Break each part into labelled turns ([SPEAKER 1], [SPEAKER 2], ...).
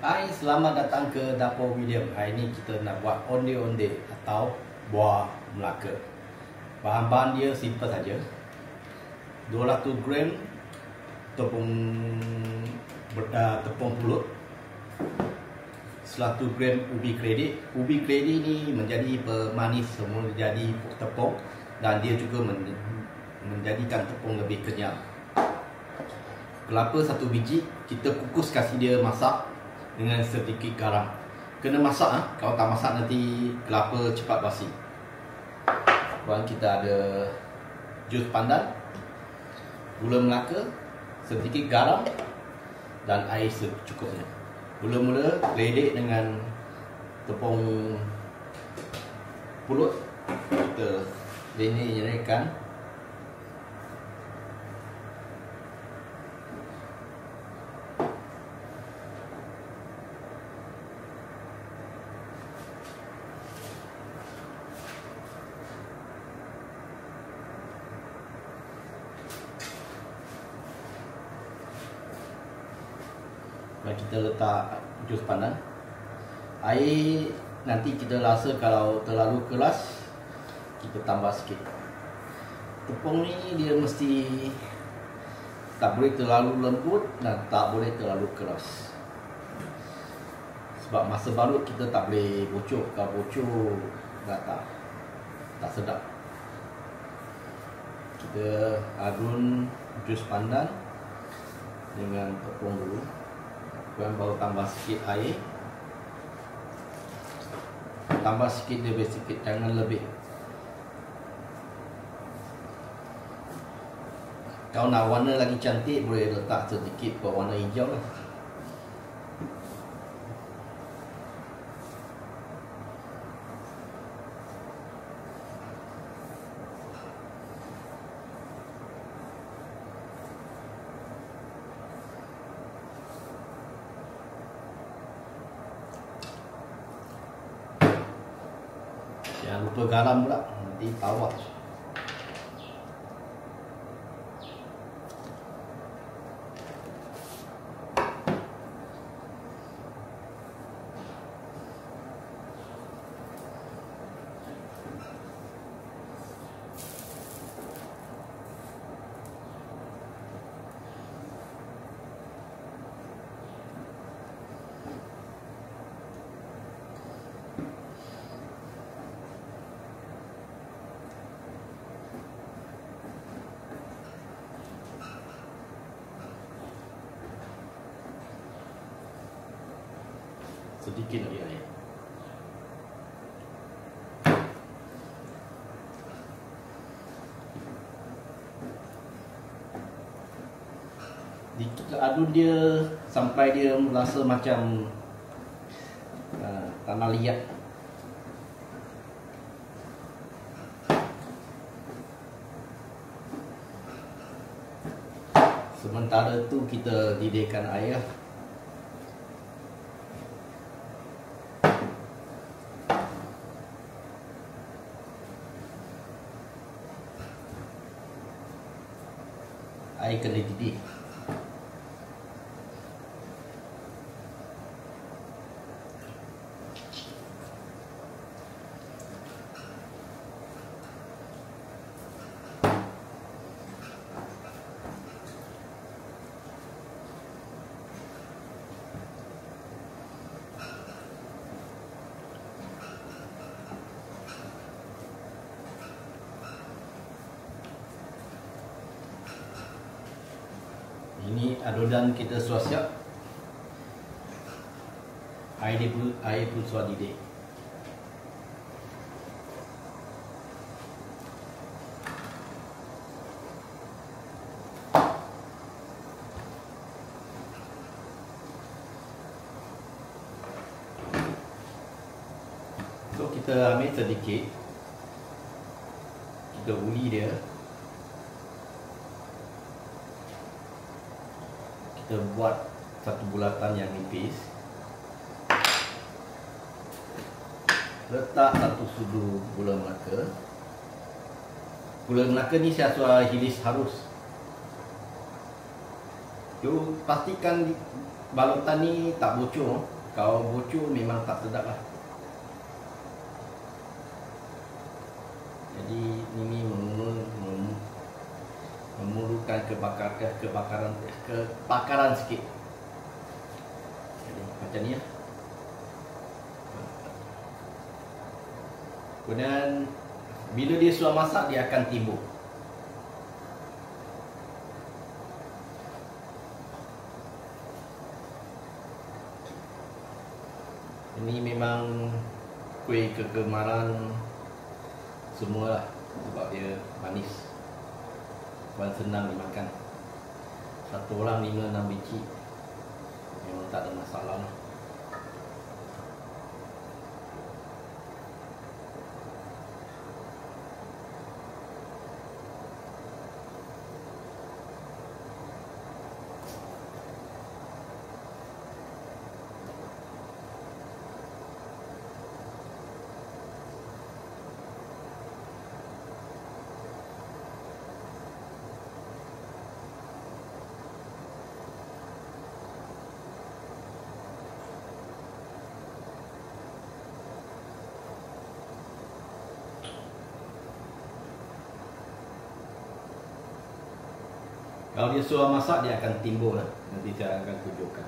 [SPEAKER 1] Hai, selamat datang ke Dapur William. Hari ini kita nak buat onde-onde atau buah Melaka. Bahan-bahan dia simple saja. 200 gram tepung pulut, 100 gram ubi kredit. Ubi kredit ni menjadi pemanis semua, jadi tepung, dan dia juga menjadikan tepung lebih kenyal. Kelapa 1 biji, kita kukus, kasih dia masak dengan sedikit garam. Kena masak kalau tak masak nanti kelapa cepat basi. Dan kita ada jus pandan, gula Melaka, sedikit garam dan air secukupnya. Mula-mula ledek dengan tepung pulut, kita lenek-lenekkan. Dan kita letak jus pandan. Air nanti kita rasa kalau terlalu keras, kita tambah sikit. Tepung ni dia mesti tak boleh terlalu lembut dan tak boleh terlalu keras. Sebab masa balut kita tak boleh bocor. Kalau bocor tak sedap. Kita adun jus pandan dengan tepung dulu. Dan baru tambah sikit air. Tambah sikit, lebih sikit, jangan lebih. Kalau nak warna lagi cantik, boleh letak sedikit berwarna hijau lah. Jangan lupa garam pula, nanti tawar. Sedikit lagi air. Kita adun dia sampai dia rasa macam tanah liat. Sementara tu kita didihkan air. Air kena didih. Ini adonan kita sudah siap. Air pun sudah didih. So kita ambil sedikit, kita uli dia. Kita buat satu bulatan yang nipis. Letak satu sudu gula Melaka. Gula Melaka ni saya sudah hilis halus. You pastikan balutan ni tak bocor. Kalau bocor memang tak sedap lah. Jadi ini memerlukan kebakaran sikit. Jadi, macam ni lah. Kemudian bila dia sudah masak, dia akan timbul. Ini memang kuih kegemaran semua lah, sebab dia manis dan senang dimakan. Satu orang 5-6 biji memang tak ada masalah lah. Kalau dia sudah masak, dia akan timbul lah. Nanti saya akan tunjukkan.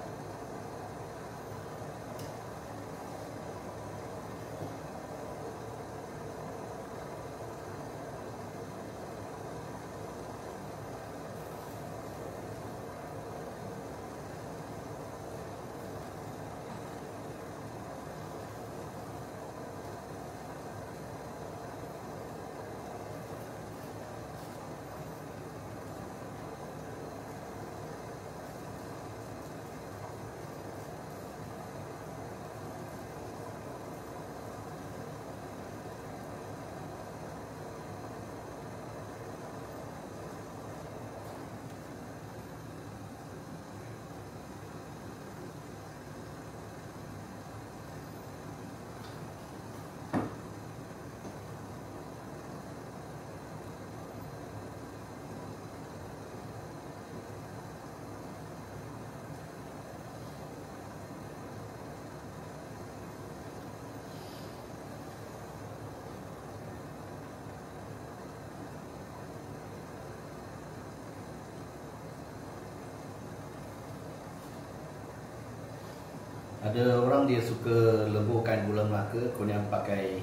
[SPEAKER 1] Ada orang dia suka leburkan gula melaka, kemudian pakai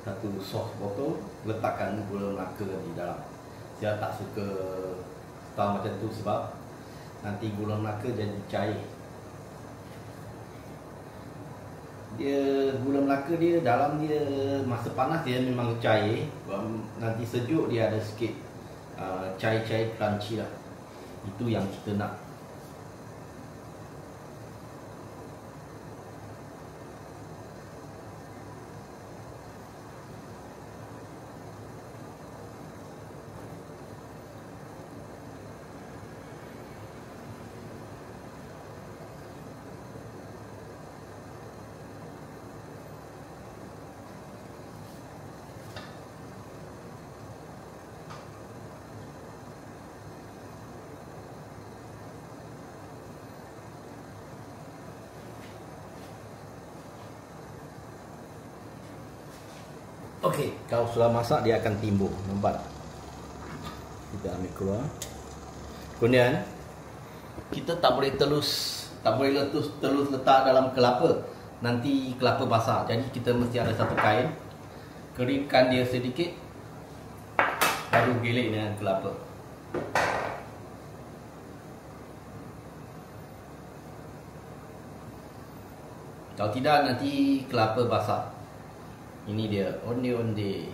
[SPEAKER 1] satu sos botol, letakkan gula melaka di dalam. Saya tak suka style macam tu sebab nanti gula melaka jadi cair. Gula melaka dia dalam dia masa panas dia memang cair, nanti sejuk dia ada sikit cair-cair crunchy lah. Itu yang kita nak. Okey, kalau sudah masak dia akan timbul, nampak? Kita ambil keluar. Kemudian kita tak boleh telus letak dalam kelapa. Nanti kelapa basah. Jadi kita mesti ada satu kain, keringkan dia sedikit, baru giling dengan kelapa. Kalau tidak nanti kelapa basah. Ini dia onde-onde.